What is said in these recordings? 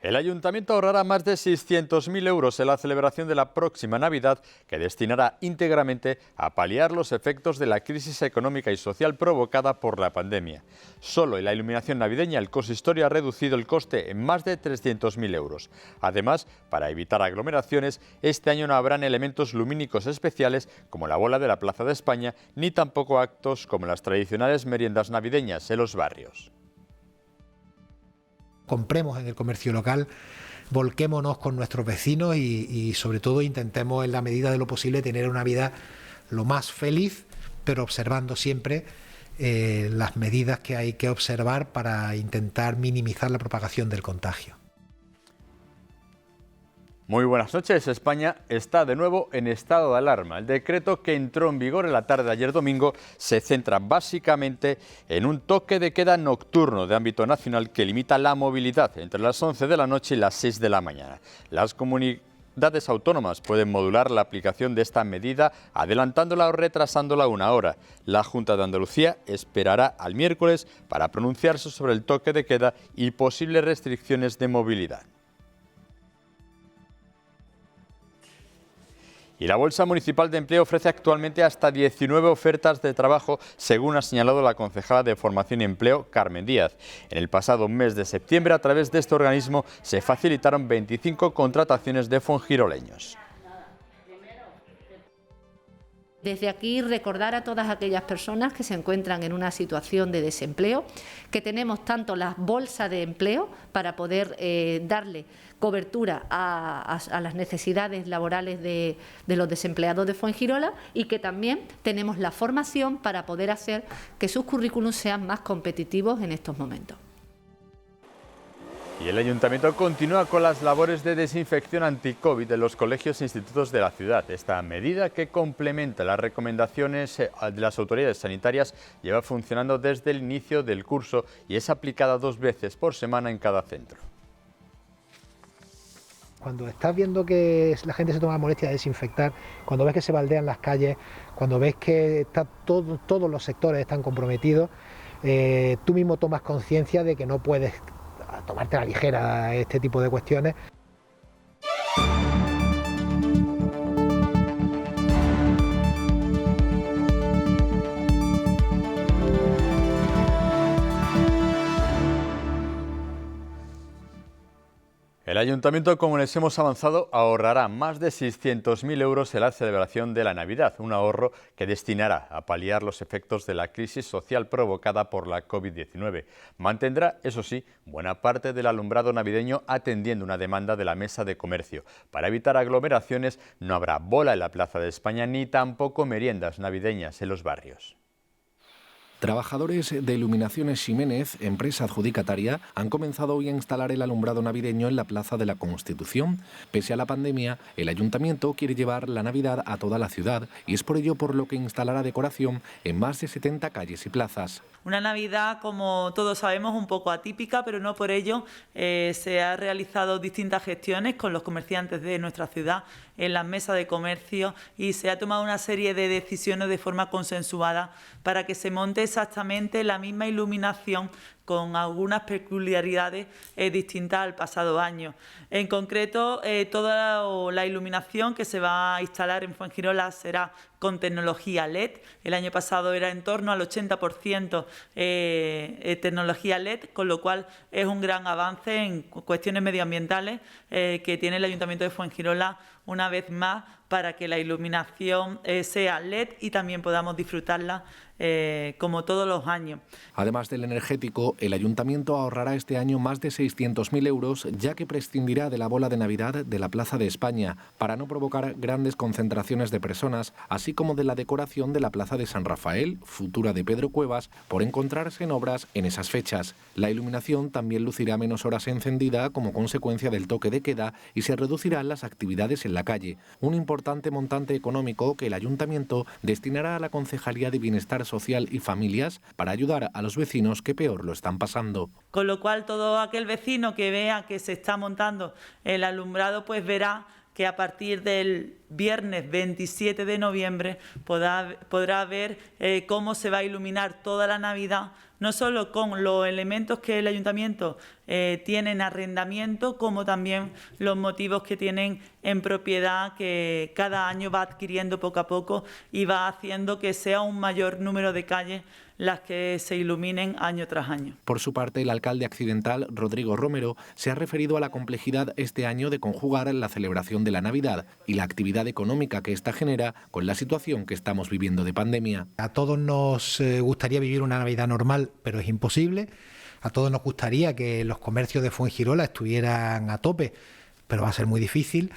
El Ayuntamiento ahorrará más de 600.000 euros en la celebración de la próxima Navidad, que destinará íntegramente a paliar los efectos de la crisis económica y social provocada por la pandemia. Solo en la iluminación navideña el consistorio ha reducido el coste en más de 300.000 euros. Además, para evitar aglomeraciones, este año no habrán elementos lumínicos especiales como la bola de la Plaza de España, ni tampoco actos como las tradicionales meriendas navideñas en los barrios. Compremos en el comercio local, volquémonos con nuestros vecinos y sobre todo intentemos en la medida de lo posible tener una vida lo más feliz, pero observando siempre las medidas que hay que observar para intentar minimizar la propagación del contagio. Muy buenas noches. España está de nuevo en estado de alarma. El decreto que entró en vigor en la tarde de ayer domingo se centra básicamente en un toque de queda nocturno de ámbito nacional que limita la movilidad entre las 11 de la noche y las 6 de la mañana. Las comunidades autónomas pueden modular la aplicación de esta medida adelantándola o retrasándola una hora. La Junta de Andalucía esperará al miércoles para pronunciarse sobre el toque de queda y posibles restricciones de movilidad. Y la Bolsa Municipal de Empleo ofrece actualmente hasta 19 ofertas de trabajo, según ha señalado la concejala de Formación y Empleo, Carmen Díaz. En el pasado mes de septiembre, a través de este organismo, se facilitaron 25 contrataciones de fongiroleños. Desde aquí recordar a todas aquellas personas que se encuentran en una situación de desempleo, que tenemos tanto las bolsas de empleo para poder darle cobertura a las necesidades laborales de los desempleados de Fuengirola, y que también tenemos la formación para poder hacer que sus currículums sean más competitivos en estos momentos. Y el Ayuntamiento continúa con las labores de desinfección anti-COVID en los colegios e institutos de la ciudad. Esta medida, que complementa las recomendaciones de las autoridades sanitarias, lleva funcionando desde el inicio del curso y es aplicada 2 veces por semana en cada centro. Cuando estás viendo que la gente se toma la molestia de desinfectar, cuando ves que se baldean las calles, cuando ves que todos los sectores están comprometidos, tú mismo tomas conciencia de que no puedes tomarte a la ligera este tipo de cuestiones. El Ayuntamiento, como les hemos avanzado, ahorrará más de 600.000 euros en la celebración de la Navidad, un ahorro que destinará a paliar los efectos de la crisis social provocada por la COVID-19. Mantendrá, eso sí, buena parte del alumbrado navideño atendiendo una demanda de la Mesa de Comercio. Para evitar aglomeraciones no habrá bola en la Plaza de España ni tampoco meriendas navideñas en los barrios. Trabajadores de Iluminaciones Ximénez, empresa adjudicataria, han comenzado hoy a instalar el alumbrado navideño en la Plaza de la Constitución. Pese a la pandemia, el Ayuntamiento quiere llevar la Navidad a toda la ciudad y es por ello por lo que instalará decoración en más de 70 calles y plazas. Una Navidad, como todos sabemos, un poco atípica, pero no por ello se han realizado distintas gestiones con los comerciantes de nuestra ciudad en las mesas de comercio y se ha tomado una serie de decisiones de forma consensuada para que se monte exactamente la misma iluminación con algunas peculiaridades distintas al pasado año. En concreto, toda la iluminación que se va a instalar en Fuengirola será con tecnología LED. El año pasado era en torno al 80% tecnología LED, con lo cual es un gran avance en cuestiones medioambientales que tiene el Ayuntamiento de Fuengirola una vez más para que la iluminación sea LED y también podamos disfrutarla como todos los años. Además del energético, el Ayuntamiento ahorrará este año más de 600.000 euros, ya que prescindirá de la bola de Navidad de la Plaza de España para no provocar grandes concentraciones de personas, así como de la decoración de la Plaza de San Rafael, futura de Pedro Cuevas, por encontrarse en obras en esas fechas. La iluminación también lucirá menos horas encendida como consecuencia del toque de queda y se reducirán las actividades en la calle. Un importante montante económico que el Ayuntamiento destinará a la Concejalía de Bienestar Social y Familias para ayudar a los vecinos que peor lo están pasando. Con lo cual, todo aquel vecino que vea que se está montando el alumbrado, pues verá que a partir del viernes 27 de noviembre podrá ver cómo se va a iluminar toda la Navidad no solo con los elementos que el ayuntamiento tiene en arrendamiento, como también los motivos que tienen en propiedad, que cada año va adquiriendo poco a poco y va haciendo que sea un mayor número de calles las que se iluminen año tras año. Por su parte, el alcalde accidental, Rodrigo Romero, se ha referido a la complejidad este año de conjugar la celebración de la Navidad y la actividad económica que esta genera con la situación que estamos viviendo de pandemia. A todos nos gustaría vivir una Navidad normal, pero es imposible. A todos nos gustaría que los comercios de Fuengirola estuvieran a tope, pero va a ser muy difícil.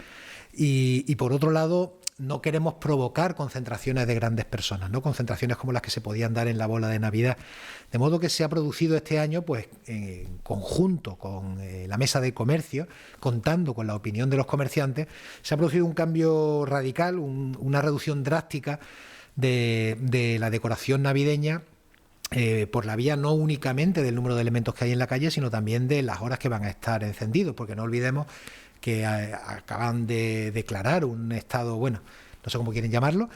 Y por otro lado, no queremos provocar concentraciones de grandes personas, ¿no? Concentraciones como las que se podían dar en la bola de Navidad. De modo que se ha producido este año, pues en conjunto con la mesa de comercio, contando con la opinión de los comerciantes, se ha producido un cambio radical, una reducción drástica de la decoración navideña, por la vía no únicamente del número de elementos que hay en la calle, sino también de las horas que van a estar encendidos, porque no olvidemos que acaban de declarar un estado, bueno, no sé cómo quieren llamarlo,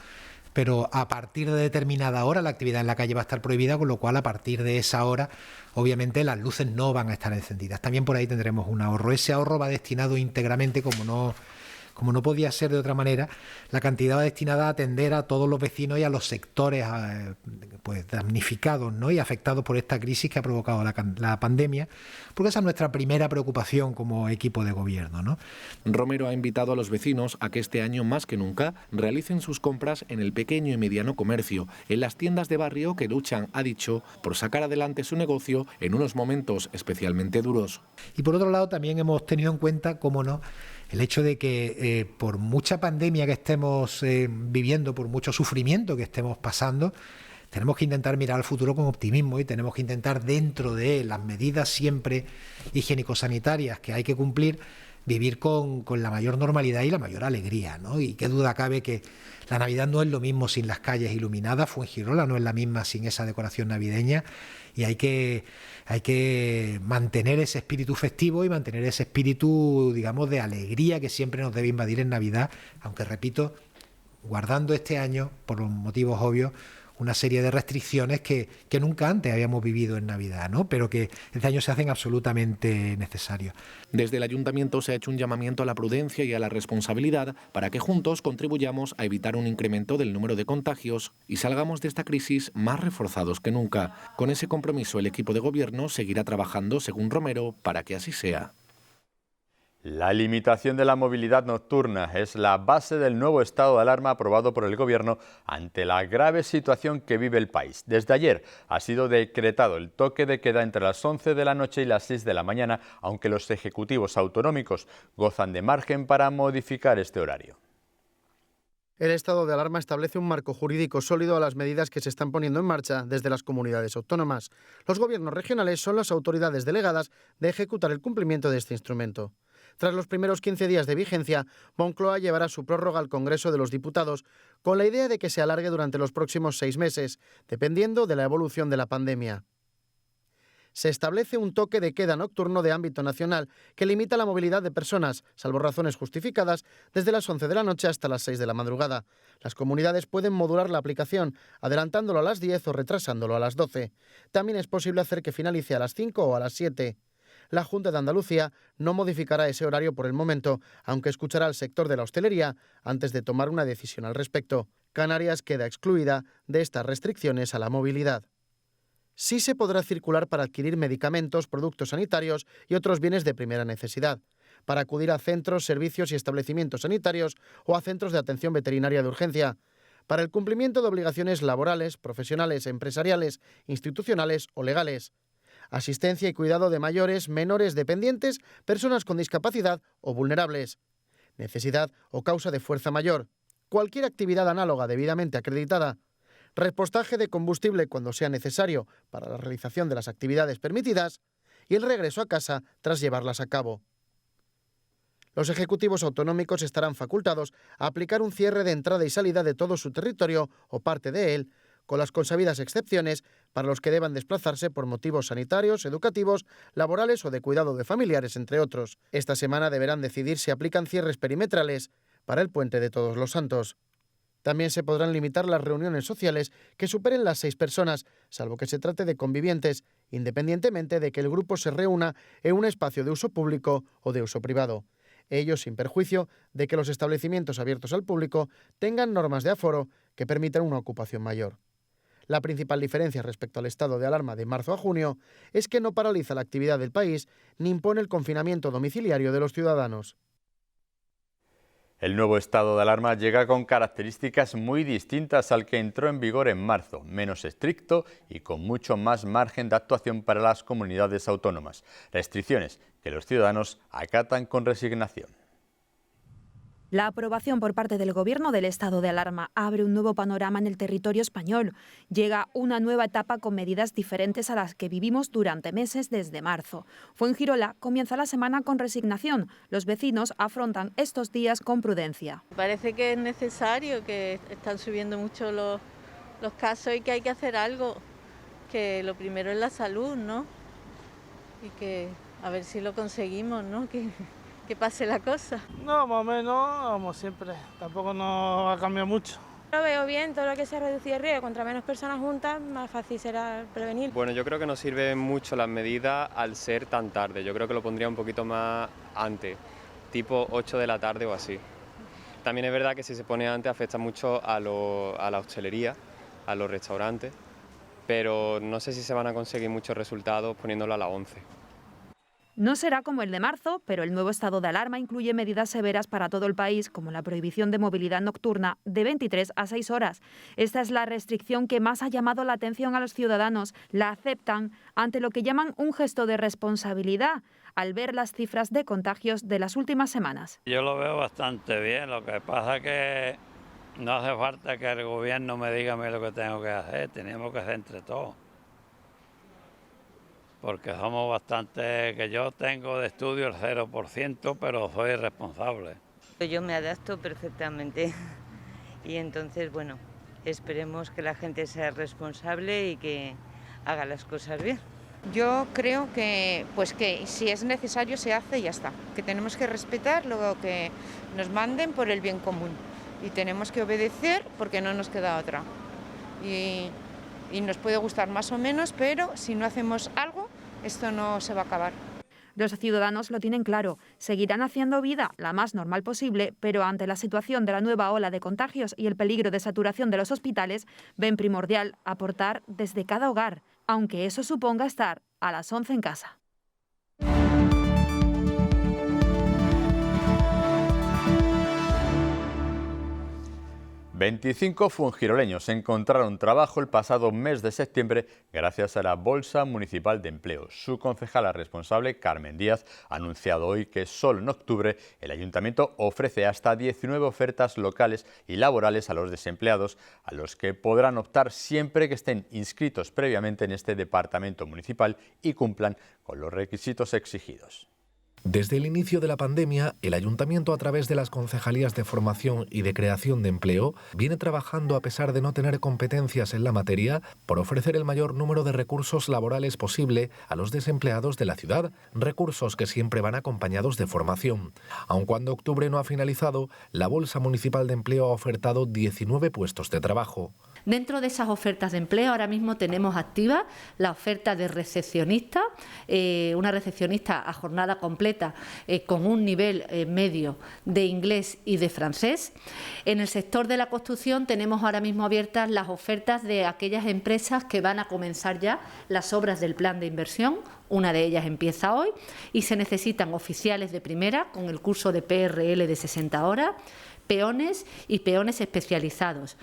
pero a partir de determinada hora la actividad en la calle va a estar prohibida, con lo cual a partir de esa hora obviamente las luces no van a estar encendidas. También por ahí tendremos un ahorro. Ese ahorro va destinado íntegramente, como no podía ser de otra manera, la cantidad va destinada a atender a todos los vecinos y a los sectores pues damnificados, ¿no? Y afectados por esta crisis que ha provocado la pandemia, porque esa es nuestra primera preocupación como equipo de gobierno, ¿no? Romero ha invitado a los vecinos a que este año más que nunca realicen sus compras en el pequeño y mediano comercio, en las tiendas de barrio que luchan, ha dicho, por sacar adelante su negocio en unos momentos especialmente duros. Y por otro lado también hemos tenido en cuenta, cómo no, el hecho de que por mucha pandemia que estemos viviendo, por mucho sufrimiento que estemos pasando, tenemos que intentar mirar al futuro con optimismo y tenemos que intentar, dentro de las medidas siempre higiénico-sanitarias que hay que cumplir, vivir con la mayor normalidad y la mayor alegría, ¿no? Y qué duda cabe que la Navidad no es lo mismo sin las calles iluminadas, Fuengirola no es la misma sin esa decoración navideña, y hay que mantener ese espíritu festivo y mantener ese espíritu, digamos, de alegría que siempre nos debe invadir en Navidad, aunque, repito, guardando este año, por los motivos obvios, una serie de restricciones que nunca antes habíamos vivido en Navidad, ¿no? Pero que este año se hacen absolutamente necesarios. Desde el Ayuntamiento se ha hecho un llamamiento a la prudencia y a la responsabilidad para que juntos contribuyamos a evitar un incremento del número de contagios y salgamos de esta crisis más reforzados que nunca. Con ese compromiso, el equipo de gobierno seguirá trabajando, según Romero, para que así sea. La limitación de la movilidad nocturna es la base del nuevo estado de alarma aprobado por el Gobierno ante la grave situación que vive el país. Desde ayer ha sido decretado el toque de queda entre las 11 de la noche y las 6 de la mañana, aunque los ejecutivos autonómicos gozan de margen para modificar este horario. El estado de alarma establece un marco jurídico sólido a las medidas que se están poniendo en marcha desde las comunidades autónomas. Los gobiernos regionales son las autoridades delegadas de ejecutar el cumplimiento de este instrumento. Tras los primeros 15 días de vigencia, Moncloa llevará su prórroga al Congreso de los Diputados con la idea de que se alargue durante los próximos 6 meses, dependiendo de la evolución de la pandemia. Se establece un toque de queda nocturno de ámbito nacional que limita la movilidad de personas, salvo razones justificadas, desde las 11 de la noche hasta las 6 de la madrugada. Las comunidades pueden modular la aplicación, adelantándolo a las 10 o retrasándolo a las 12. También es posible hacer que finalice a las 5 o a las 7. La Junta de Andalucía no modificará ese horario por el momento, aunque escuchará al sector de la hostelería antes de tomar una decisión al respecto. Canarias queda excluida de estas restricciones a la movilidad. Sí se podrá circular para adquirir medicamentos, productos sanitarios y otros bienes de primera necesidad, para acudir a centros, servicios y establecimientos sanitarios o a centros de atención veterinaria de urgencia, para el cumplimiento de obligaciones laborales, profesionales, empresariales, institucionales o legales, asistencia y cuidado de mayores, menores, dependientes, personas con discapacidad o vulnerables, necesidad o causa de fuerza mayor, cualquier actividad análoga debidamente acreditada, repostaje de combustible cuando sea necesario para la realización de las actividades permitidas y el regreso a casa tras llevarlas a cabo. Los ejecutivos autonómicos estarán facultados a aplicar un cierre de entrada y salida de todo su territorio o parte de él, con las consabidas excepciones para los que deban desplazarse por motivos sanitarios, educativos, laborales o de cuidado de familiares, entre otros. Esta semana deberán decidir si aplican cierres perimetrales para el puente de Todos los Santos. También se podrán limitar las reuniones sociales que superen las 6 personas, salvo que se trate de convivientes, independientemente de que el grupo se reúna en un espacio de uso público o de uso privado. Ello sin perjuicio de que los establecimientos abiertos al público tengan normas de aforo que permitan una ocupación mayor. La principal diferencia respecto al estado de alarma de marzo a junio es que no paraliza la actividad del país ni impone el confinamiento domiciliario de los ciudadanos. El nuevo estado de alarma llega con características muy distintas al que entró en vigor en marzo, menos estricto y con mucho más margen de actuación para las comunidades autónomas. Restricciones que los ciudadanos acatan con resignación. La aprobación por parte del Gobierno del estado de alarma abre un nuevo panorama en el territorio español. Llega una nueva etapa con medidas diferentes a las que vivimos durante meses desde marzo. Fuengirola comienza la semana con resignación. Los vecinos afrontan estos días con prudencia. Parece que es necesario, que están subiendo mucho los casos y que hay que hacer algo. Que lo primero es la salud, ¿no? Y que a ver si lo conseguimos, ¿no? Que pase la cosa. No, más o menos, como siempre, tampoco nos ha cambiado mucho. Lo veo bien, todo lo que se reduce el riesgo, contra menos personas juntas, más fácil será prevenir. Bueno, yo creo que nos sirven mucho las medidas al ser tan tarde, yo creo que lo pondría un poquito más antes, tipo 8 de la tarde o así. También es verdad que si se pone antes afecta mucho a la hostelería, a los restaurantes, pero no sé si se van a conseguir muchos resultados poniéndolo a las 11. No será como el de marzo, pero el nuevo estado de alarma incluye medidas severas para todo el país, como la prohibición de movilidad nocturna de 23 a 6 horas. Esta es la restricción que más ha llamado la atención a los ciudadanos. La aceptan ante lo que llaman un gesto de responsabilidad, al ver las cifras de contagios de las últimas semanas. Yo lo veo bastante bien, lo que pasa es que no hace falta que el gobierno me diga a mí lo que tengo que hacer, tenemos que hacer entre todos. Porque somos bastante, que yo tengo de estudio el 0%, pero soy responsable. Yo me adapto perfectamente y entonces, bueno, esperemos que la gente sea responsable y que haga las cosas bien. Yo creo que si es necesario se hace y ya está, que tenemos que respetar lo que nos manden por el bien común y tenemos que obedecer porque no nos queda otra. Y nos puede gustar más o menos, pero si no hacemos algo, esto no se va a acabar. Los ciudadanos lo tienen claro, seguirán haciendo vida la más normal posible, pero ante la situación de la nueva ola de contagios y el peligro de saturación de los hospitales, ven primordial aportar desde cada hogar, aunque eso suponga estar a las 11 en casa. 25 fuengiroleños encontraron trabajo el pasado mes de septiembre gracias a la Bolsa Municipal de Empleo. Su concejala responsable, Carmen Díaz, ha anunciado hoy que solo en octubre el Ayuntamiento ofrece hasta 19 ofertas locales y laborales a los desempleados, a los que podrán optar siempre que estén inscritos previamente en este departamento municipal y cumplan con los requisitos exigidos. Desde el inicio de la pandemia, el Ayuntamiento, a través de las concejalías de formación y de creación de empleo, viene trabajando, a pesar de no tener competencias en la materia, por ofrecer el mayor número de recursos laborales posible a los desempleados de la ciudad, recursos que siempre van acompañados de formación. Aun cuando octubre no ha finalizado, la Bolsa Municipal de Empleo ha ofertado 19 puestos de trabajo. Dentro de esas ofertas de empleo ahora mismo tenemos activa la oferta de recepcionista, una recepcionista a jornada completa con un nivel medio de inglés y de francés. En el sector de la construcción tenemos ahora mismo abiertas las ofertas de aquellas empresas que van a comenzar ya las obras del plan de inversión. Una de ellas empieza hoy y se necesitan oficiales de primera con el curso de PRL de 60 horas, peones y peones especializados.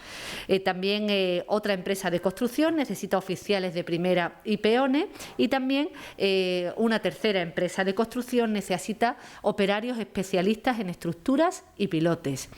También otra empresa de construcción necesita oficiales de primera y peones, y también una tercera empresa de construcción necesita operarios especialistas en estructuras y pilotes.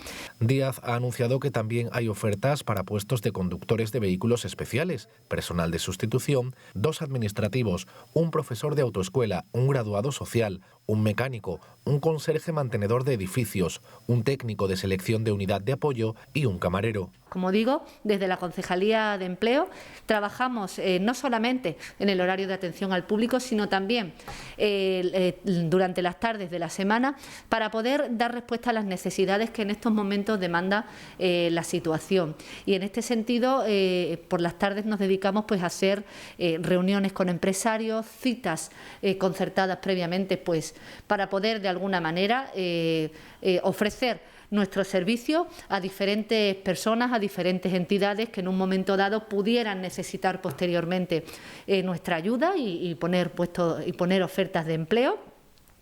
Díaz ha anunciado que también hay ofertas para puestos de conductores de vehículos especiales, personal de sustitución, 2 administrativos, un profesional profesor de autoescuela, un graduado social, un mecánico, un conserje mantenedor de edificios, un técnico de selección de unidad de apoyo y un camarero. Como digo, desde la Concejalía de Empleo trabajamos no solamente en el horario de atención al público, sino también durante las tardes de la semana para poder dar respuesta a las necesidades que en estos momentos demanda la situación. Y en este sentido, por las tardes nos dedicamos pues a hacer reuniones con empresarios, citas concertadas previamente pues para poder de alguna manera ofrecer nuestro servicio a diferentes personas, a diferentes entidades que en un momento dado pudieran necesitar posteriormente nuestra ayuda y poner ofertas de empleo.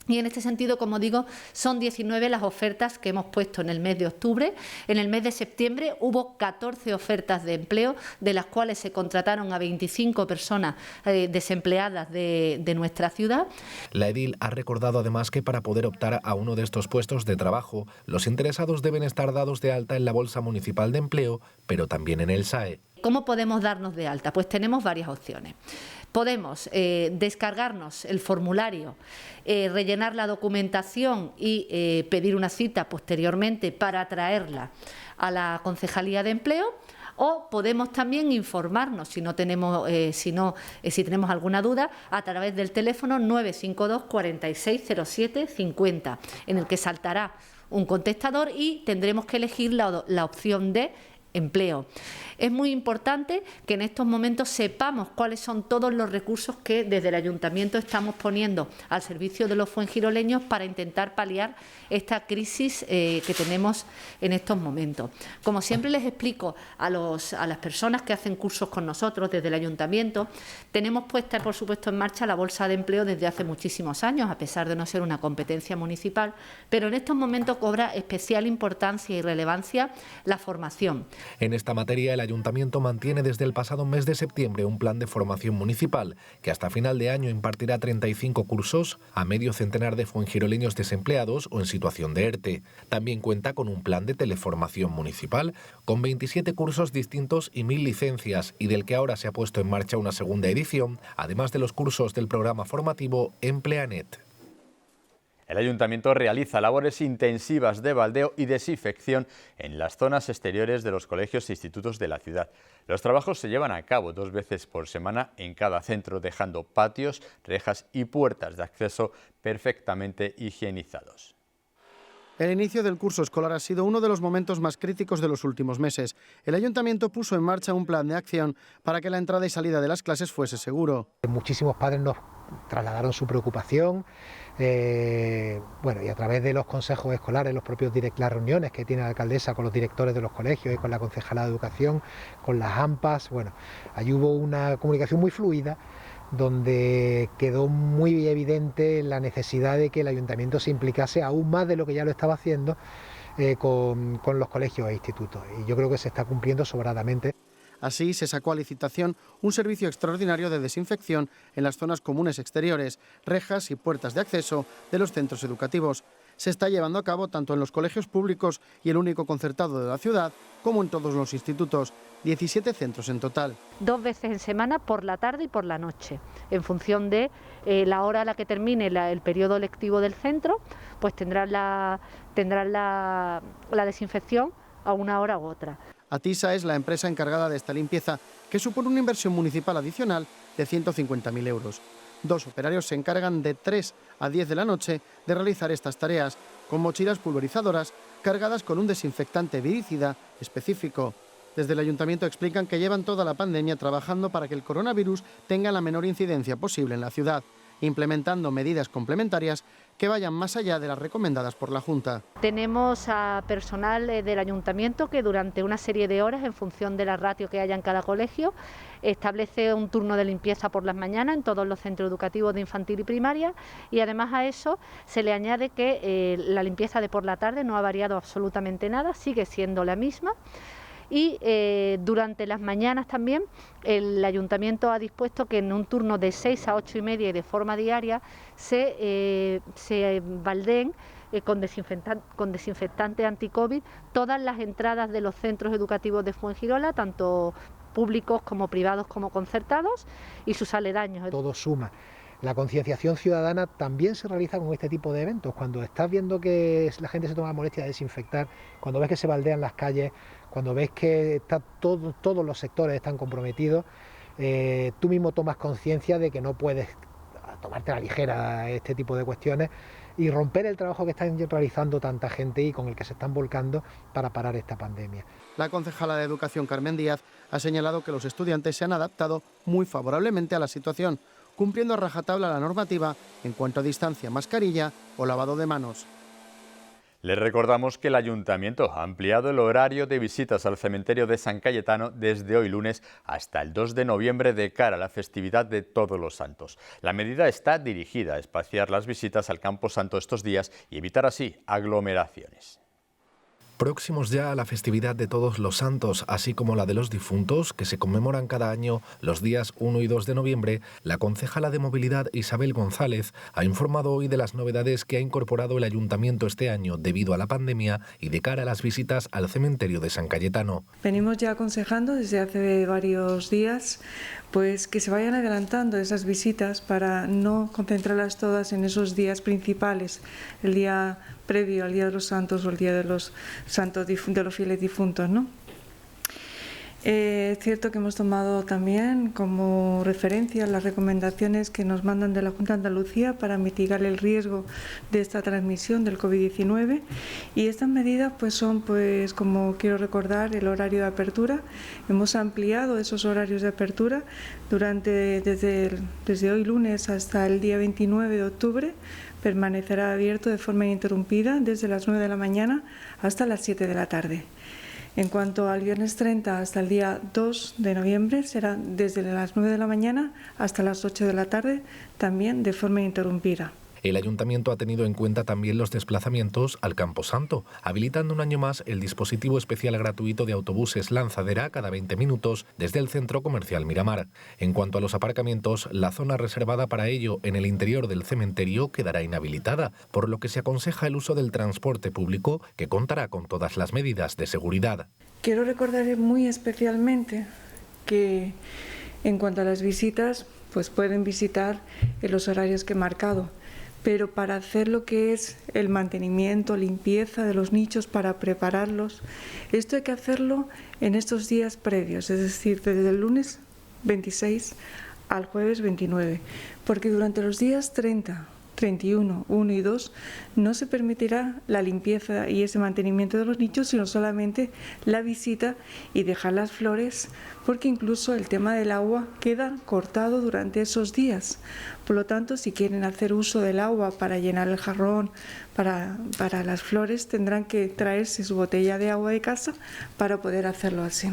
Y en este sentido, como digo, son 19 las ofertas que hemos puesto en el mes de octubre. En el mes de septiembre hubo 14 ofertas de empleo, de las cuales se contrataron a 25 personas desempleadas de nuestra ciudad. La edil ha recordado además que para poder optar a uno de estos puestos de trabajo, los interesados deben estar dados de alta en la Bolsa Municipal de Empleo, pero también en el SAE. ¿Cómo podemos darnos de alta? Pues tenemos varias opciones. Podemos descargarnos el formulario, rellenar la documentación y pedir una cita posteriormente para traerla a la Concejalía de Empleo. O podemos también informarnos, si tenemos alguna duda, a través del teléfono 952 46 07 50, en el que saltará un contestador y tendremos que elegir la opción de empleo. Es muy importante que en estos momentos sepamos cuáles son todos los recursos que desde el Ayuntamiento estamos poniendo al servicio de los fuengiroleños para intentar paliar esta crisis que tenemos en estos momentos. Como siempre les explico a las personas que hacen cursos con nosotros desde el Ayuntamiento, tenemos puesta, por supuesto, en marcha la Bolsa de Empleo desde hace muchísimos años, a pesar de no ser una competencia municipal, pero en estos momentos cobra especial importancia y relevancia la formación. En esta materia, el Ayuntamiento mantiene desde el pasado mes de septiembre un plan de formación municipal que hasta final de año impartirá 35 cursos a medio centenar de fuengiroleños desempleados o en situación de ERTE. También cuenta con un plan de teleformación municipal con 27 cursos distintos y 1.000 licencias y del que ahora se ha puesto en marcha una segunda edición, además de los cursos del programa formativo Empleanet. El Ayuntamiento realiza labores intensivas de baldeo y desinfección en las zonas exteriores de los colegios e institutos de la ciudad. Los trabajos se llevan a cabo 2 veces por semana en cada centro, dejando patios, rejas y puertas de acceso perfectamente higienizados. El inicio del curso escolar ha sido uno de los momentos más críticos de los últimos meses. El Ayuntamiento puso en marcha un plan de acción para que la entrada y salida de las clases fuese seguro. Muchísimos padres nos trasladaron su preocupación, y a través de los consejos escolares, las reuniones que tiene la alcaldesa con los directores de los colegios y con la concejala de educación, con las AMPAs, ahí hubo una comunicación muy fluida, donde quedó muy evidente la necesidad de que el Ayuntamiento se implicase aún más de lo que ya lo estaba haciendo con los colegios e institutos. Y yo creo que se está cumpliendo sobradamente. Así se sacó a licitación un servicio extraordinario de desinfección en las zonas comunes exteriores, rejas y puertas de acceso de los centros educativos. Se está llevando a cabo tanto en los colegios públicos y el único concertado de la ciudad, como en todos los institutos, 17 centros en total. 2 veces en semana, por la tarde y por la noche, en función de la hora a la que termine el periodo lectivo del centro, pues tendrán la desinfección a una hora u otra. Atisa es la empresa encargada de esta limpieza, que supone una inversión municipal adicional de 150.000 euros. 2 operarios se encargan de 3 a 10 de la noche de realizar estas tareas, con mochilas pulverizadoras cargadas con un desinfectante viricida específico. Desde el Ayuntamiento explican que llevan toda la pandemia trabajando para que el coronavirus tenga la menor incidencia posible en la ciudad, implementando medidas complementarias que vayan más allá de las recomendadas por la Junta. Tenemos a personal del Ayuntamiento que durante una serie de horas, en función de la ratio que haya en cada colegio, establece un turno de limpieza por las mañanas en todos los centros educativos de infantil y primaria, y además a eso se le añade que la limpieza de por la tarde no ha variado absolutamente nada, sigue siendo la misma. Y durante las mañanas también el Ayuntamiento ha dispuesto que en un turno de 6 a 8 y media y de forma diaria se baldeen con desinfectante anti-COVID todas las entradas de los centros educativos de Fuengirola, tanto públicos como privados como concertados, y sus aledaños. Todo suma. La concienciación ciudadana también se realiza con este tipo de eventos. Cuando estás viendo que la gente se toma la molestia de desinfectar, cuando ves que se baldean las calles, cuando ves que todos los sectores están comprometidos, tú mismo tomas conciencia de que no puedes tomarte a la ligera este tipo de cuestiones y romper el trabajo que están realizando tanta gente y con el que se están volcando para parar esta pandemia. La concejala de Educación, Carmen Díaz, ha señalado que los estudiantes se han adaptado muy favorablemente a la situación, cumpliendo a rajatabla la normativa en cuanto a distancia, mascarilla o lavado de manos. Les recordamos que el Ayuntamiento ha ampliado el horario de visitas al cementerio de San Cayetano desde hoy lunes hasta el 2 de noviembre de cara a la festividad de Todos los Santos. La medida está dirigida a espaciar las visitas al Campo Santo estos días y evitar así aglomeraciones. Próximos ya a la festividad de Todos los Santos, así como la de los difuntos, que se conmemoran cada año los días 1 y 2 de noviembre, la concejala de Movilidad Isabel González ha informado hoy de las novedades que ha incorporado el Ayuntamiento este año debido a la pandemia y de cara a las visitas al cementerio de San Cayetano. Venimos ya aconsejando desde hace varios días pues que se vayan adelantando esas visitas para no concentrarlas todas en esos días principales, el día previo al Día de los Santos o el Día de los Santos de los fieles difuntos, ¿no? Es cierto que hemos tomado también como referencia las recomendaciones que nos mandan de la Junta de Andalucía para mitigar el riesgo de esta transmisión del COVID-19 y estas medidas pues son, pues como quiero recordar, el horario de apertura. Hemos ampliado esos horarios de apertura desde hoy lunes hasta el día 29 de octubre. Permanecerá abierto de forma ininterrumpida desde las 9 de la mañana hasta las 7 de la tarde. En cuanto al viernes 30 hasta el día 2 de noviembre, será desde las 9 de la mañana hasta las 8 de la tarde, también de forma ininterrumpida. El Ayuntamiento ha tenido en cuenta también los desplazamientos al Campo Santo, habilitando un año más el dispositivo especial gratuito de autobuses lanzadera cada 20 minutos desde el Centro Comercial Miramar. En cuanto a los aparcamientos, la zona reservada para ello en el interior del cementerio quedará inhabilitada, por lo que se aconseja el uso del transporte público, que contará con todas las medidas de seguridad. Quiero recordar muy especialmente que en cuanto a las visitas, pues pueden visitar en los horarios que he marcado. Pero para hacer lo que es el mantenimiento, limpieza de los nichos, para prepararlos, esto hay que hacerlo en estos días previos, es decir, desde el lunes 26 al jueves 29, porque durante los días 30, 31, 1 y 2 no se permitirá la limpieza y ese mantenimiento de los nichos, sino solamente la visita y dejar las flores, porque incluso el tema del agua queda cortado durante esos días. Por lo tanto, si quieren hacer uso del agua para llenar el jarrón, para las flores, tendrán que traerse su botella de agua de casa para poder hacerlo así.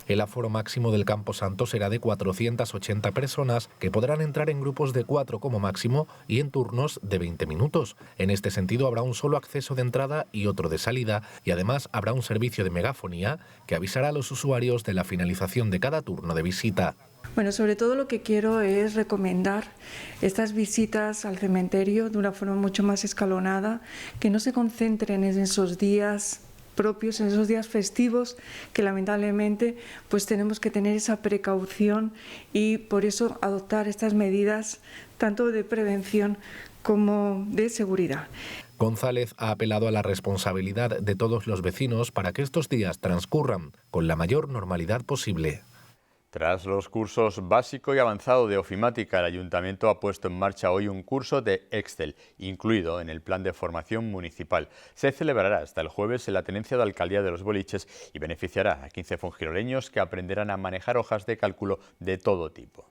El aforo máximo del Campo Santo será de 480 personas que podrán entrar en grupos de 4 como máximo y en turnos de 20 minutos. En este sentido habrá un solo acceso de entrada y otro de salida y además habrá un servicio de megafonía que avisará a los usuarios de la finalización de cada turno de visita. Bueno, sobre todo lo que quiero es recomendar estas visitas al cementerio de una forma mucho más escalonada, que no se concentren en esos días propios, en esos días festivos, que lamentablemente pues tenemos que tener esa precaución y por eso adoptar estas medidas tanto de prevención como de seguridad. González ha apelado a la responsabilidad de todos los vecinos para que estos días transcurran con la mayor normalidad posible. Tras los cursos básico y avanzado de ofimática, el Ayuntamiento ha puesto en marcha hoy un curso de Excel, incluido en el plan de formación municipal. Se celebrará hasta el jueves en la tenencia de Alcaldía de los Boliches y beneficiará a 15 fuengiroleños que aprenderán a manejar hojas de cálculo de todo tipo.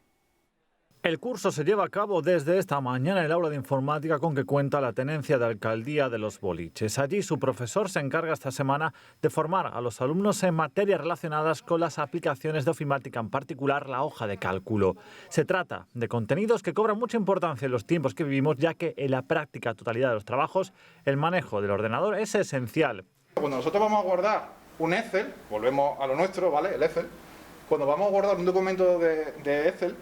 El curso se lleva a cabo desde esta mañana en el aula de informática con que cuenta la tenencia de Alcaldía de los Boliches. Allí su profesor se encarga esta semana de formar a los alumnos en materias relacionadas con las aplicaciones de ofimática, en particular la hoja de cálculo. Se trata de contenidos que cobran mucha importancia en los tiempos que vivimos, ya que en la práctica totalidad de los trabajos el manejo del ordenador es esencial. Cuando nosotros vamos a guardar un Excel, volvemos a lo nuestro, ¿vale? El Excel. Cuando vamos a guardar un documento de Excel,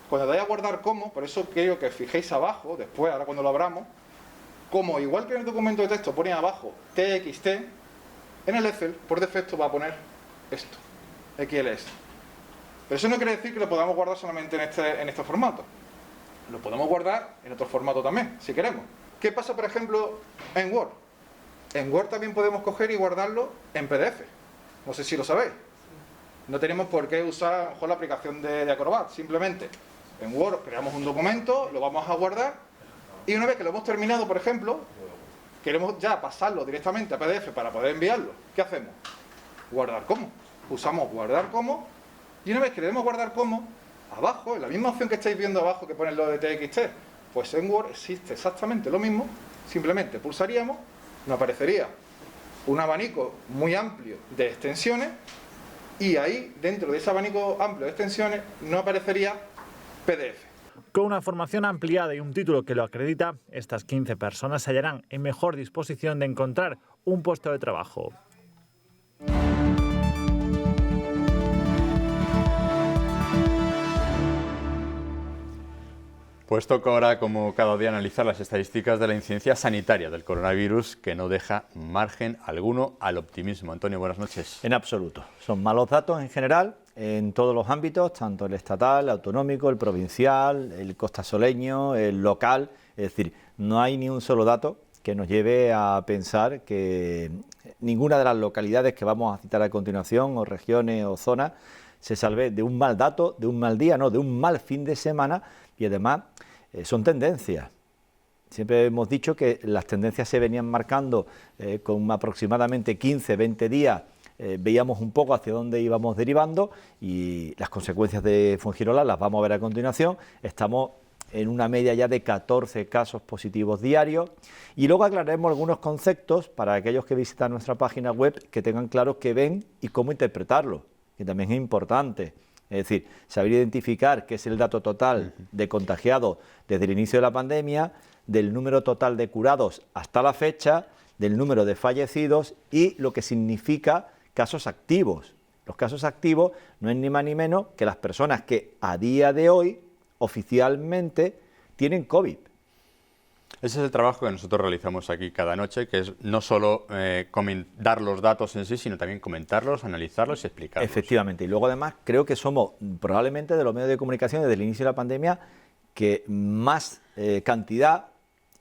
cuando vaya a guardar como, por eso quiero que fijéis abajo, después, ahora cuando lo abramos, como igual que en el documento de texto pone abajo TXT, en el Excel por defecto va a poner esto, XLS. Pero eso no quiere decir que lo podamos guardar solamente en este formato. lo podemos guardar en otro formato también, si queremos. ¿Qué pasa, por ejemplo, en Word? En Word también podemos coger y guardarlo en PDF. No sé si lo sabéis. No tenemos por qué usar a lo mejor la aplicación de Acrobat. Simplemente en Word creamos un documento, lo vamos a guardar y una vez que lo hemos terminado, por ejemplo, queremos ya pasarlo directamente a PDF para poder enviarlo. ¿Qué hacemos? Guardar como. Usamos guardar como y una vez que le demos guardar como, abajo, en la misma opción que estáis viendo abajo que pone lo de TXT, pues en Word existe exactamente lo mismo. Simplemente pulsaríamos, nos aparecería un abanico muy amplio de extensiones y ahí, dentro de ese abanico amplio de extensiones, no aparecería PDF. Con una formación ampliada y un título que lo acredita, estas 15 personas se hallarán en mejor disposición de encontrar un puesto de trabajo. Pues toca ahora, como cada día, analizar las estadísticas de la incidencia sanitaria del coronavirus, que no deja margen alguno al optimismo. Antonio, buenas noches. En absoluto. Son malos datos en general, en todos los ámbitos, tanto el estatal, el autonómico, el provincial, el costasoleño, el local. Es decir, no hay ni un solo dato que nos lleve a pensar que ninguna de las localidades que vamos a citar a continuación, o regiones o zonas, se salve de un mal dato, de un mal día, no, de un mal fin de semana. Y además son tendencias. Siempre hemos dicho que las tendencias se venían marcando con aproximadamente 15, 20 días. Veíamos un poco hacia dónde íbamos derivando y las consecuencias de Fuengirola las vamos a ver a continuación. Estamos en una media ya de 14 casos positivos diarios y luego aclararemos algunos conceptos para aquellos que visitan nuestra página web, que tengan claro qué ven y cómo interpretarlo, que también es importante. Es decir, saber identificar qué es el dato total de contagiados desde el inicio de la pandemia, del número total de curados hasta la fecha, del número de fallecidos y lo que significa casos activos. Los casos activos no es ni más ni menos que las personas que a día de hoy oficialmente tienen COVID. Ese es el trabajo que nosotros realizamos aquí cada noche, que es no solo dar los datos en sí, sino también comentarlos, analizarlos y explicarlos. Efectivamente, y luego además creo que somos probablemente de los medios de comunicación desde el inicio de la pandemia que más cantidad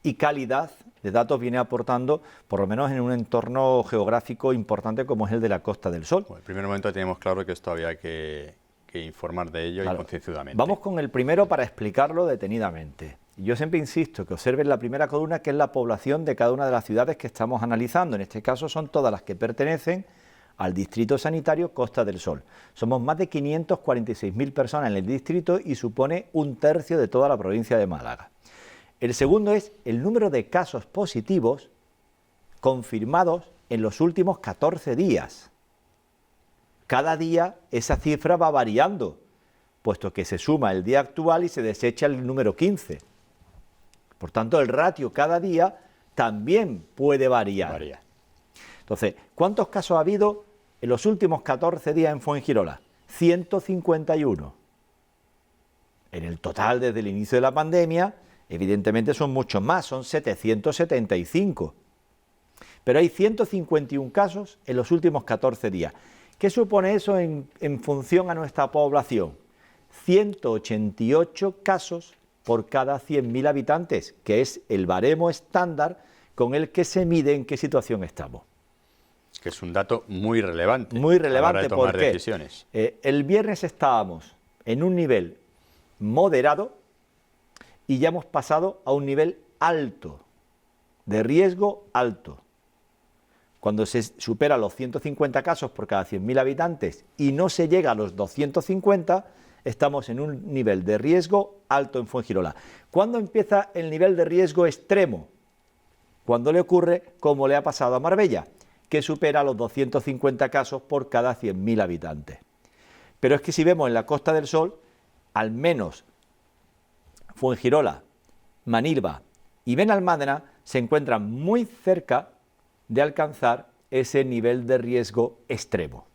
y calidad de datos viene aportando, por lo menos en un entorno geográfico importante como es el de la Costa del Sol. Bueno, en el primer momento teníamos claro que esto había que informar de ello, claro, y concienzudamente. Vamos con el primero para explicarlo detenidamente. Yo siempre insisto que observen la primera columna, que es la población de cada una de las ciudades que estamos analizando. En este caso son todas las que pertenecen al Distrito Sanitario Costa del Sol. Somos más de 546.000 personas en el distrito y supone un tercio de toda la provincia de Málaga. El segundo es el número de casos positivos confirmados en los últimos 14 días. Cada día esa cifra va variando, puesto que se suma el día actual y se desecha el número 15. Por tanto, el ratio cada día también puede variar. Entonces, ¿cuántos casos ha habido en los últimos 14 días en Fuengirola? 151. En el total, desde el inicio de la pandemia, evidentemente son muchos más, son 775. Pero hay 151 casos en los últimos 14 días. ¿Qué supone eso en función a nuestra población? 188 casos por cada 100.000 habitantes, que es el baremo estándar con el que se mide en qué situación estamos. Que es un dato muy relevante. Muy relevante, a la hora de tomar porque decisiones. El viernes estábamos en un nivel moderado y ya hemos pasado a un nivel alto, de riesgo alto. Cuando se supera los 150 casos por cada 100.000 habitantes y no se llega a los 250, estamos en un nivel de riesgo alto en Fuengirola. ¿Cuándo empieza el nivel de riesgo extremo? Cuando le ocurre como le ha pasado a Marbella, que supera los 250 casos por cada 100.000 habitantes. Pero es que si vemos en la Costa del Sol, al menos Fuengirola, Manilva y Benalmádena se encuentran muy cerca de alcanzar ese nivel de riesgo extremo.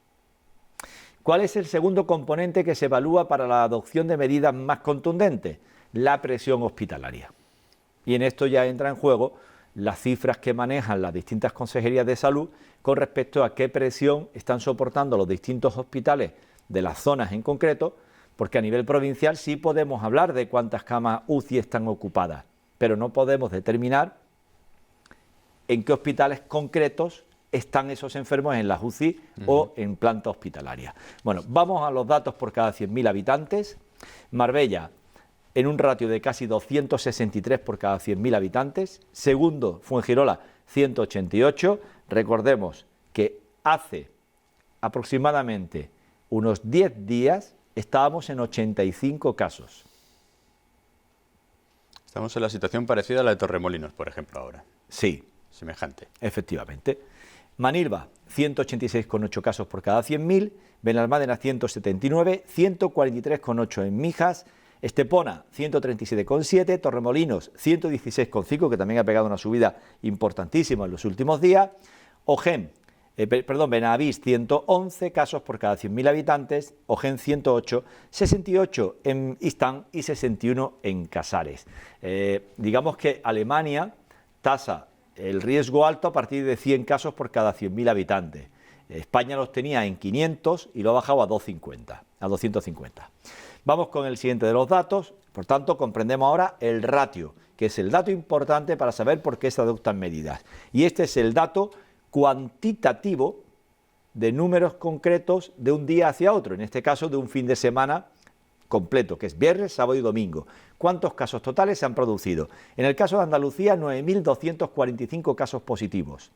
¿Cuál es el segundo componente que se evalúa para la adopción de medidas más contundentes? La presión hospitalaria. Y en esto ya entra en juego las cifras que manejan las distintas consejerías de salud con respecto a qué presión están soportando los distintos hospitales de las zonas en concreto porque a nivel provincial sí podemos hablar de cuántas camas UCI están ocupadas, pero no podemos determinar en qué hospitales concretos están esos enfermos en las UCI o en planta hospitalaria. Bueno, vamos a los datos por cada 100.000 habitantes. Marbella, en un ratio de casi 263 por cada 100.000 habitantes. Segundo, Fuengirola, 188. Recordemos que hace aproximadamente unos 10 días estábamos en 85 casos. Estamos en la situación parecida a la de Torremolinos, por ejemplo, ahora. Sí. Semejante. Efectivamente. Manilva, 186,8 casos por cada 100.000, Benalmádena 179, 143,8 en Mijas, Estepona 137,7, Torremolinos 116,5, que también ha pegado una subida importantísima en los últimos días, Benavís 111 casos por cada 100.000 habitantes, Ojén 108, 68 en Istán y 61 en Casares. Digamos que Alemania tasa el riesgo alto a partir de 100 casos por cada 100.000 habitantes. España los tenía en 500 y lo ha bajado a 250. Vamos con el siguiente de los datos. Por tanto, comprendemos ahora el ratio, que es el dato importante para saber por qué se adoptan medidas. Y este es el dato cuantitativo de números concretos de un día hacia otro, en este caso de un fin de semana completo, que es viernes, sábado y domingo. ¿Cuántos casos totales se han producido? En el caso de Andalucía, 9.245 casos positivos.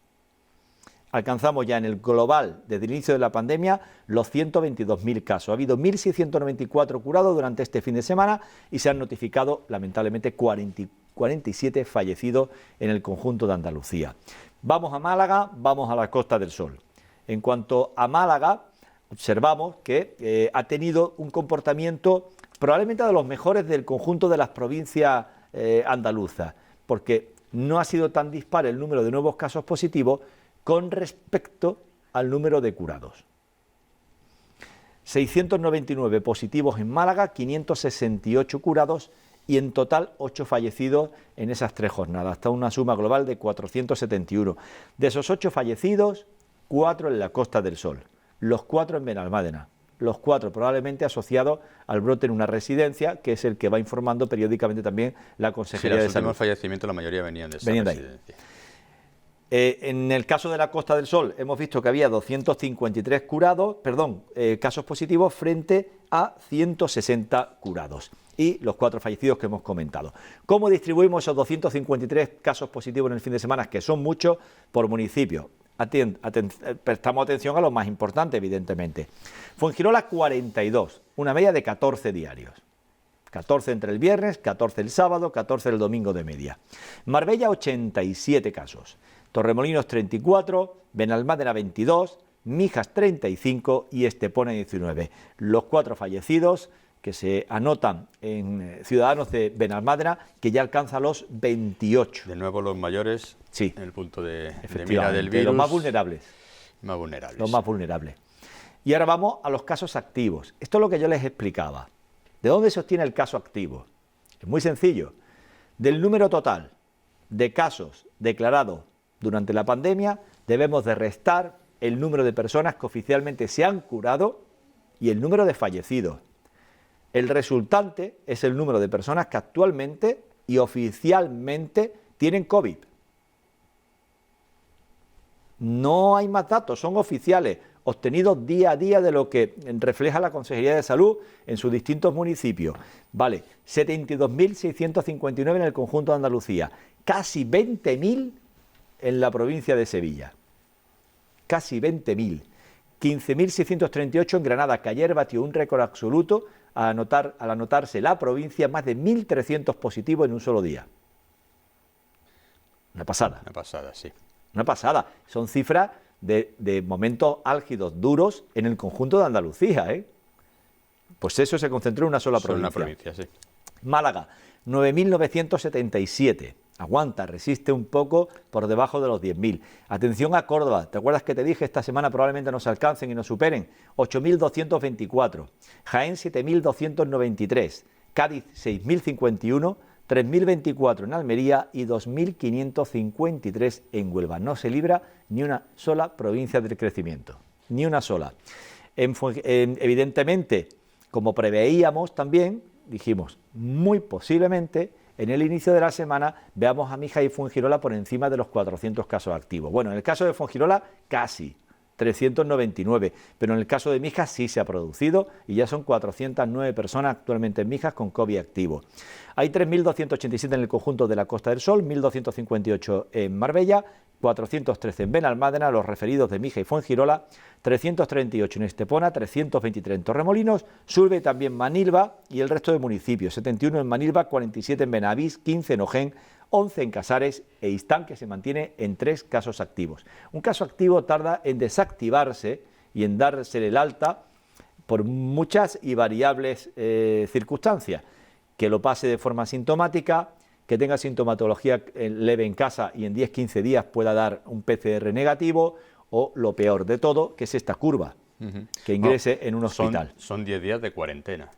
Alcanzamos ya en el global, desde el inicio de la pandemia, los 122.000 casos. Ha habido 1.694 curados durante este fin de semana y se han notificado, lamentablemente, 47 fallecidos en el conjunto de Andalucía. Vamos a Málaga, vamos a la Costa del Sol. En cuanto a Málaga, observamos que ha tenido un comportamiento probablemente de los mejores del conjunto de las provincias andaluzas, porque no ha sido tan dispar el número de nuevos casos positivos con respecto al número de curados. 699 positivos en Málaga, 568 curados y en total 8 fallecidos en esas 3 jornadas, hasta una suma global de 471. De esos 8 fallecidos, 4 en la Costa del Sol, los 4 en Benalmádena, los 4 probablemente asociados al brote en una residencia, que es el que va informando periódicamente también la Consejería de Salud. Los últimos fallecimientos, la mayoría venían de esa residencia. En el caso de la Costa del Sol hemos visto que había 253 casos positivos frente a 160 curados y los 4 fallecidos que hemos comentado. ¿Cómo distribuimos esos 253 casos positivos en el fin de semana, que son muchos, por municipio? Prestamos atención a los más importantes, evidentemente. Fuengirola 42, una media de 14 diarios. 14 entre el viernes, 14 el sábado, 14 el domingo de media. Marbella 87 casos. Torremolinos 34, Benalmádena 22, Mijas 35 y Estepona 19. Los 4 fallecidos que se anotan en ciudadanos de Benalmádena, que ya alcanzan los 28. De nuevo los mayores, sí, en el punto de mira del virus. Los más vulnerables. Los más vulnerables. Y ahora vamos a los casos activos. Esto es lo que yo les explicaba. ¿De dónde se obtiene el caso activo? Es muy sencillo. Del número total de casos declarados durante la pandemia, debemos de restar el número de personas que oficialmente se han curado y el número de fallecidos. El resultante es el número de personas que actualmente y oficialmente tienen COVID. No hay más datos, son oficiales, obtenidos día a día de lo que refleja la Consejería de Salud en sus distintos municipios. Vale, 72.659 en el conjunto de Andalucía, casi 20.000 en la provincia de Sevilla. Casi 20.000. 15.638 en Granada, que ayer batió un récord absoluto al anotarse la provincia más de 1.300 positivos en un solo día. Una pasada. Una pasada, sí. Una pasada. Son cifras de momentos álgidos, duros, en el conjunto de Andalucía, ¿eh? Pues eso se concentró en una sola provincia. Una provincia, sí. Málaga, 9.977. Aguanta, resiste un poco por debajo de los 10.000. Atención a Córdoba, ¿te acuerdas que te dije esta semana probablemente nos alcancen y nos superen? 8.224. Jaén, 7.293. Cádiz, 6.051. 3.024 en Almería y 2.553 en Huelva. No se libra ni una sola provincia del crecimiento, ni una sola. Evidentemente, como preveíamos también, dijimos, muy posiblemente en el inicio de la semana veamos a Mijas y Fuengirola por encima de los 400 casos activos. Bueno, en el caso de Fuengirola casi, 399, pero en el caso de Mijas sí se ha producido y ya son 409 personas actualmente en Mijas con COVID activo. Hay 3.287 en el conjunto de la Costa del Sol, 1.258 en Marbella, 413 en Benalmádena, los referidos de Mijas y Fuengirola, 338 en Estepona, 323 en Torremolinos, Surbe y también Manilva y el resto de municipios, 71 en Manilva, 47 en Benavís, 15 en Ojén, 11 en Casares e Istán, que se mantiene en 3 casos activos. Un caso activo tarda en desactivarse y en darse el alta por muchas y variables circunstancias, que lo pase de forma sintomática, que tenga sintomatología leve en casa y en 10-15 días pueda dar un PCR negativo, o lo peor de todo, que es esta curva, que ingrese en un hospital. Son 10 días de cuarentena.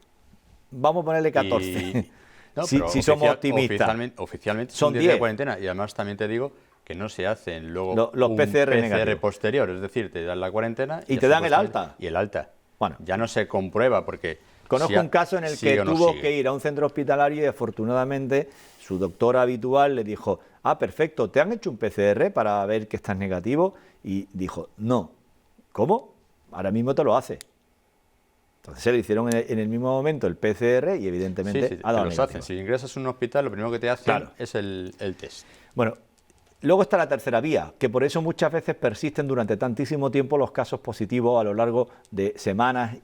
Vamos a ponerle 14. No, si somos optimistas. Oficialmente son 10 días de cuarentena, y además también te digo que no se hacen luego los PCR posterior, es decir, te dan la cuarentena y te dan el alta. Y el alta. Bueno, ya no se comprueba porque... Conozco un caso en el que tuvo que ir a un centro hospitalario y afortunadamente su doctora habitual le dijo, perfecto, ¿te han hecho un PCR para ver que estás negativo? Y dijo, no. ¿Cómo? Ahora mismo te lo hace. Entonces se le hicieron en el mismo momento el PCR y evidentemente ha dado negativo. Si ingresas a un hospital, lo primero que te hacen es el test. Bueno, luego está la tercera vía, que por eso muchas veces persisten durante tantísimo tiempo los casos positivos a lo largo de semanas,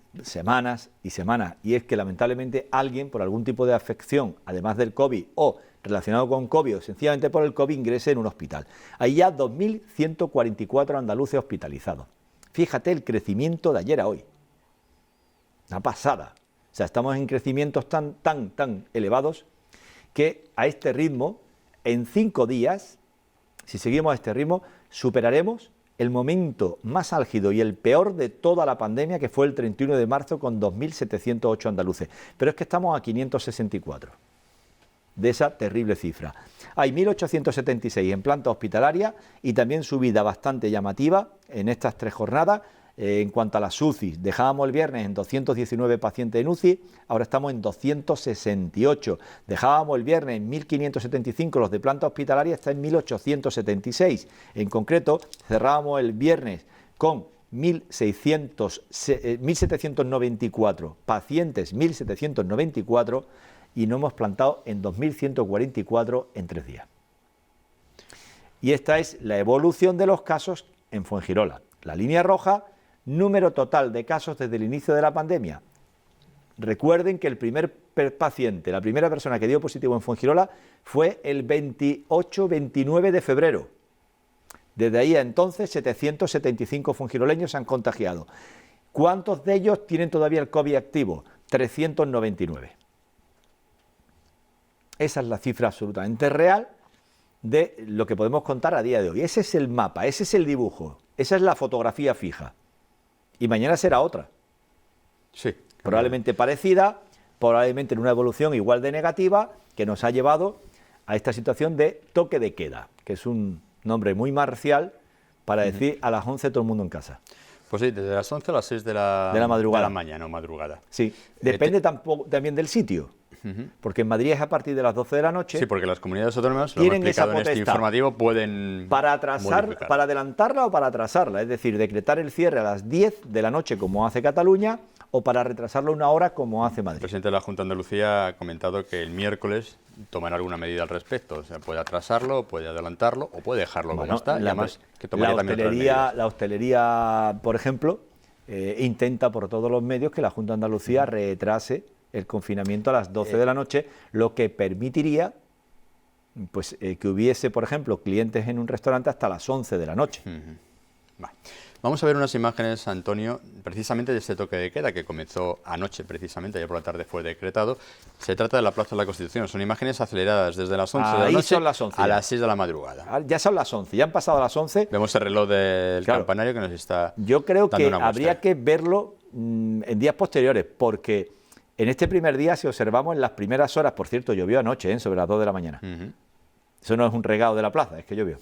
y es que lamentablemente alguien por algún tipo de afección, además del COVID o relacionado con COVID o sencillamente por el COVID, ingrese en un hospital. Hay ya 2.144 andaluces hospitalizados. Fíjate el crecimiento de ayer a hoy. Una pasada. O sea, estamos en crecimientos tan elevados que a este ritmo, en 5 días, si seguimos a este ritmo, superaremos el momento más álgido y el peor de toda la pandemia, que fue el 31 de marzo con 2.708 andaluces. Pero es que estamos a 564 de esa terrible cifra. Hay 1.876 en planta hospitalaria y también subida bastante llamativa en estas 3 jornadas. En cuanto a las UCI, dejábamos el viernes en 219 pacientes en UCI, ahora estamos en 268. Dejábamos el viernes en 1.575, los de planta hospitalaria está en 1.876. En concreto, cerrábamos el viernes con 1.794 pacientes, 1.794, y nos hemos plantado en 2.144 en 3 días. Y esta es la evolución de los casos en Fuengirola. La línea roja, número total de casos desde el inicio de la pandemia. Recuerden que el primer paciente, la primera persona que dio positivo en Fuengirola fue el 28-29 de febrero. Desde ahí a entonces 775 fuengiroleños se han contagiado. ¿Cuántos de ellos tienen todavía el COVID activo? 399. Esa es la cifra absolutamente real de lo que podemos contar a día de hoy. Ese es el mapa, ese es el dibujo, esa es la fotografía fija. Y mañana será otra. Sí. Probablemente parecida, probablemente en una evolución igual de negativa, que nos ha llevado a esta situación de toque de queda, que es un nombre muy marcial para decir a las 11 todo el mundo en casa. Pues sí, desde las 11 a las 6 de la madrugada. De la mañana o madrugada. Sí, depende también del sitio. Porque en Madrid es a partir de las 12 de la noche. Sí, porque las comunidades autónomas, lo hemos explicado en este informativo, pueden para adelantarla o para atrasarla, es decir, decretar el cierre a las 10 de la noche como hace Cataluña o para retrasarlo 1 hora como hace Madrid. El presidente de la Junta de Andalucía ha comentado que el miércoles tomará alguna medida al respecto, o sea, puede atrasarlo, puede adelantarlo o puede dejarlo como está, y además que tomaría también otras medidas. La hostelería, por ejemplo, intenta por todos los medios que la Junta de Andalucía retrase el confinamiento a las 12 de la noche, lo que permitiría pues que hubiese, por ejemplo, clientes en un restaurante hasta las 11 de la noche. Vale. Vamos a ver unas imágenes, Antonio, precisamente de este toque de queda que comenzó anoche, precisamente, ayer por la tarde fue decretado. Se trata de la Plaza de la Constitución, son imágenes aceleradas desde las 11 de la noche son las 11 a las 6 de la madrugada. Ya son las 11, ya han pasado las 11. Vemos el reloj del campanario que nos está Yo creo que habría que verlo en días posteriores, porque en este primer día, si observamos en las primeras horas, por cierto, llovió anoche, sobre las 2 de la mañana. Eso no es un regalo de la plaza, es que llovió.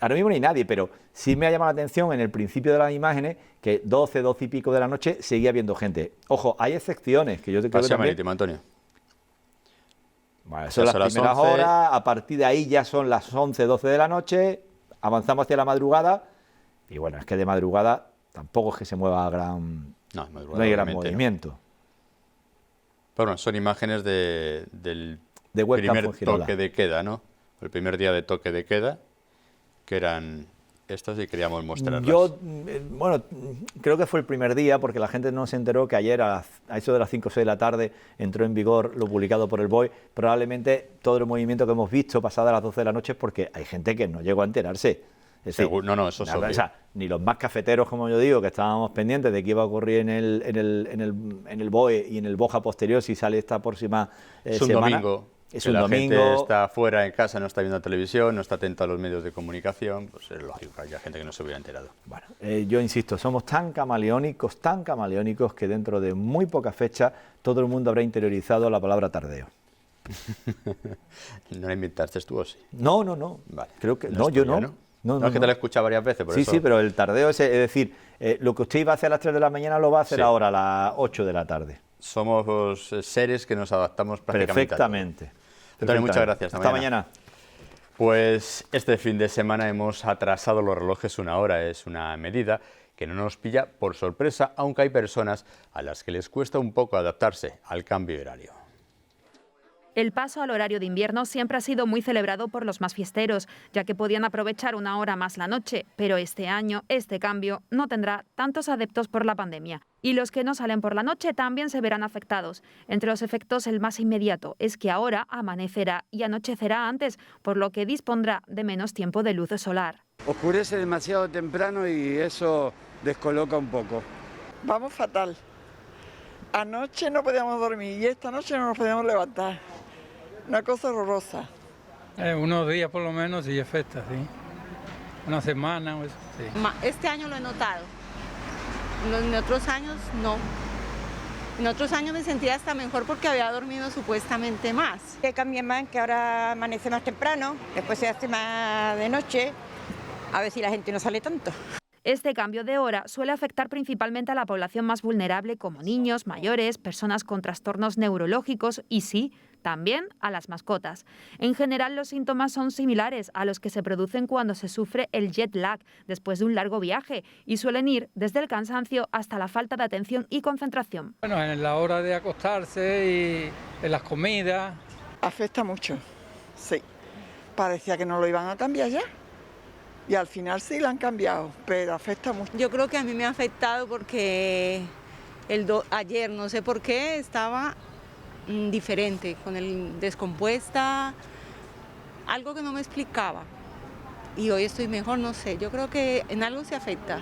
ahora mismo no hay nadie, pero sí me ha llamado la atención en el principio de las imágenes que 12 y pico de la noche seguía habiendo gente. Ojo, hay excepciones que yo creo que Paseo también... Marítimo, Antonio. Bueno, son las primeras horas, a partir de ahí ya son las 11, 12 de la noche, avanzamos hacia la madrugada y bueno, es que de madrugada tampoco es que se mueva no hay gran movimiento. No. Bueno, son imágenes del primer toque de queda, ¿no? El primer día de toque de queda, que eran estas y queríamos mostrarlas. Yo, bueno, creo que fue el primer día porque la gente no se enteró que ayer a eso de las 5 o 6 de la tarde entró en vigor lo publicado por el BOE. Probablemente todo el movimiento que hemos visto pasada las 12 de la noche es porque hay gente que no llegó a enterarse. Es decir, no, eso es obvio. O sea, ni los más cafeteros, como yo digo, que estábamos pendientes de qué iba a ocurrir en el BOE y en el BOJA posterior si sale esta próxima semana. Domingo. Es que un domingo. La gente está fuera en casa, no está viendo televisión, no está atenta a los medios de comunicación, pues es lógico que haya gente que no se hubiera enterado. Bueno, yo insisto, somos tan camaleónicos, que dentro de muy poca fecha todo el mundo habrá interiorizado la palabra tardeo. ¿No la inventaste tú o sí? No. Vale. Creo que no, yo no. No, es que te la he escuchado varias veces, por eso. Sí, pero el tardeo es decir, lo que usted iba a hacer a las 3 de la mañana lo va a hacer ahora a las 8 de la tarde. Somos seres que nos adaptamos perfectamente. Antonio, muchas gracias. Hasta mañana. Pues este fin de semana hemos atrasado los relojes una hora. Es una medida que no nos pilla por sorpresa, aunque hay personas a las que les cuesta un poco adaptarse al cambio horario. El paso al horario de invierno siempre ha sido muy celebrado por los más fiesteros, ya que podían aprovechar una hora más la noche, pero este año este cambio no tendrá tantos adeptos por la pandemia. Y los que no salen por la noche también se verán afectados. Entre los efectos, el más inmediato es que ahora amanecerá y anochecerá antes, por lo que dispondrá de menos tiempo de luz solar. Oscurece demasiado temprano y eso descoloca un poco. Vamos fatal. Anoche no podíamos dormir y esta noche no nos podíamos levantar. Una cosa horrorosa. Unos días por lo menos sí afecta, sí. Una semana. Sí. Este año lo he notado. En otros años no. En otros años me sentía hasta mejor porque había dormido supuestamente más. Que cambie más, que ahora amanece más temprano, después se hace más de noche, a ver si la gente no sale tanto. Este cambio de hora suele afectar principalmente a la población más vulnerable como niños, mayores, personas con trastornos neurológicos y sí, también a las mascotas. En general, los síntomas son similares a los que se producen cuando se sufre el jet lag después de un largo viaje y suelen ir desde el cansancio hasta la falta de atención y concentración. Bueno, en la hora de acostarse y en las comidas. Afecta mucho, sí. Parecía que no lo iban a cambiar ya. Y al final sí lo han cambiado, pero afecta mucho. Yo creo que a mí me ha afectado porque ayer, no sé por qué, estaba diferente, con el descompuesta, algo que no me explicaba. Y hoy estoy mejor, no sé, yo creo que en algo se afecta.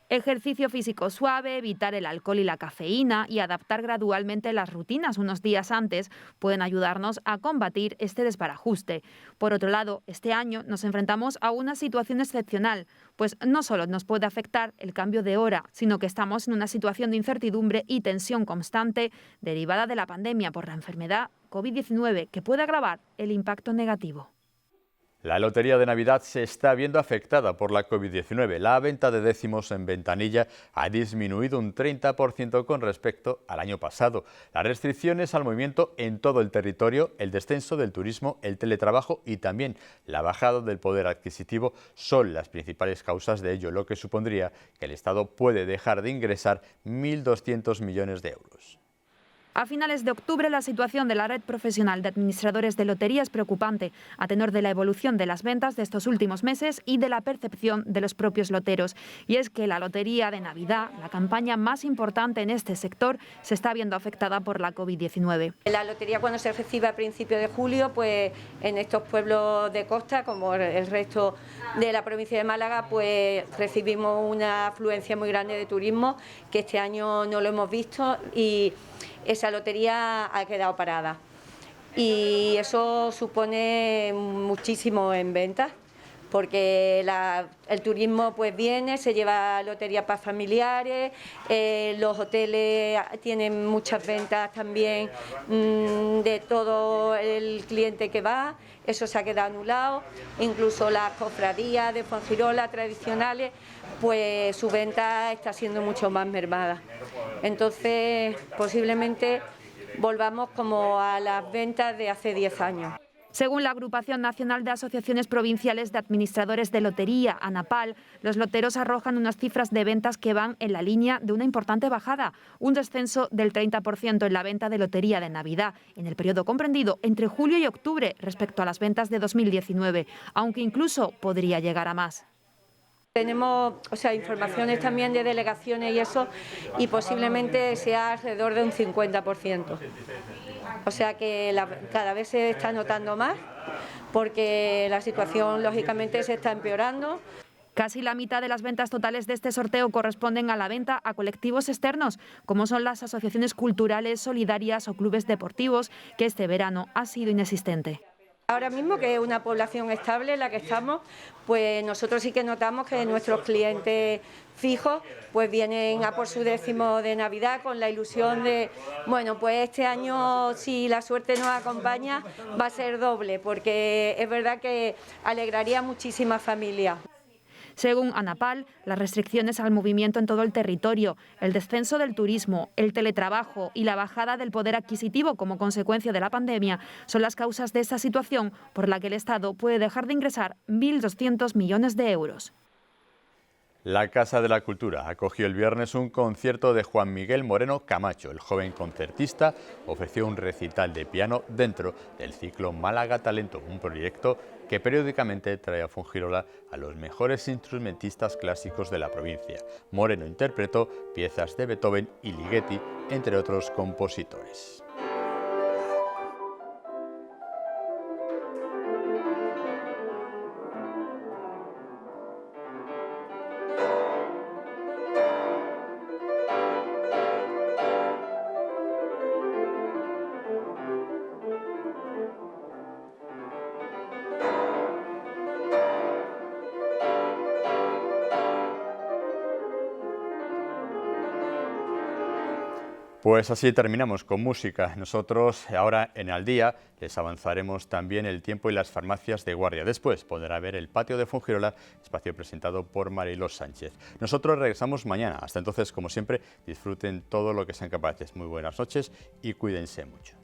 Ejercicio físico suave, evitar el alcohol y la cafeína y adaptar gradualmente las rutinas unos días antes pueden ayudarnos a combatir este desbarajuste. Por otro lado, este año nos enfrentamos a una situación excepcional, pues no solo nos puede afectar el cambio de hora, sino que estamos en una situación de incertidumbre y tensión constante derivada de la pandemia por la enfermedad COVID-19 que puede agravar el impacto negativo. La lotería de Navidad se está viendo afectada por la COVID-19. La venta de décimos en ventanilla ha disminuido un 30% con respecto al año pasado. Las restricciones al movimiento en todo el territorio, el descenso del turismo, el teletrabajo y también la bajada del poder adquisitivo son las principales causas de ello, lo que supondría que el Estado puede dejar de ingresar 1.200 millones de euros. A finales de octubre, la situación de la red profesional de administradores de lotería es preocupante, a tenor de la evolución de las ventas de estos últimos meses y de la percepción de los propios loteros. Y es que la lotería de Navidad, la campaña más importante en este sector, se está viendo afectada por la COVID-19. La lotería, cuando se recibe a principios de julio, pues en estos pueblos de costa, como el resto de la provincia de Málaga, pues recibimos una afluencia muy grande de turismo, que este año no lo hemos visto y esa lotería ha quedado parada y eso supone muchísimo en ventas porque el turismo pues viene, se lleva loterías para familiares, los hoteles tienen muchas ventas también de todo el cliente que va, eso se ha quedado anulado, incluso las cofradías de Fuengirola tradicionales, pues su venta está siendo mucho más mermada. Entonces, posiblemente volvamos como a las ventas de hace 10 años. Según la Agrupación Nacional de Asociaciones Provinciales de Administradores de Lotería, ANAPAL, los loteros arrojan unas cifras de ventas que van en la línea de una importante bajada, un descenso del 30% en la venta de lotería de Navidad, en el periodo comprendido entre julio y octubre respecto a las ventas de 2019, aunque incluso podría llegar a más. Tenemos informaciones también de delegaciones y eso, y posiblemente sea alrededor de un 50%. O sea que cada vez se está notando más, porque la situación lógicamente se está empeorando. Casi la mitad de las ventas totales de este sorteo corresponden a la venta a colectivos externos, como son las asociaciones culturales, solidarias o clubes deportivos, que este verano ha sido inexistente. Ahora mismo, que es una población estable en la que estamos, pues nosotros sí que notamos que nuestros clientes fijos pues vienen a por su 10º de Navidad con la ilusión de, bueno, pues este año, si la suerte nos acompaña, va a ser doble, porque es verdad que alegraría a muchísimas familias. Según ANAPAL, las restricciones al movimiento en todo el territorio, el descenso del turismo, el teletrabajo y la bajada del poder adquisitivo como consecuencia de la pandemia son las causas de esta situación por la que el Estado puede dejar de ingresar 1.200 millones de euros. La Casa de la Cultura acogió el viernes un concierto de Juan Miguel Moreno Camacho. El joven concertista ofreció un recital de piano dentro del ciclo Málaga Talento, un proyecto que periódicamente trae a Fuengirola a los mejores instrumentistas clásicos de la provincia. Moreno interpretó piezas de Beethoven y Ligeti, entre otros compositores. Pues así terminamos con música. Nosotros ahora en Al Día les avanzaremos también el tiempo y las farmacias de guardia. Después podrá ver el patio de Fuengirola, espacio presentado por Mariló Sánchez. Nosotros regresamos mañana. Hasta entonces, como siempre, disfruten todo lo que sean capaces. Muy buenas noches y cuídense mucho.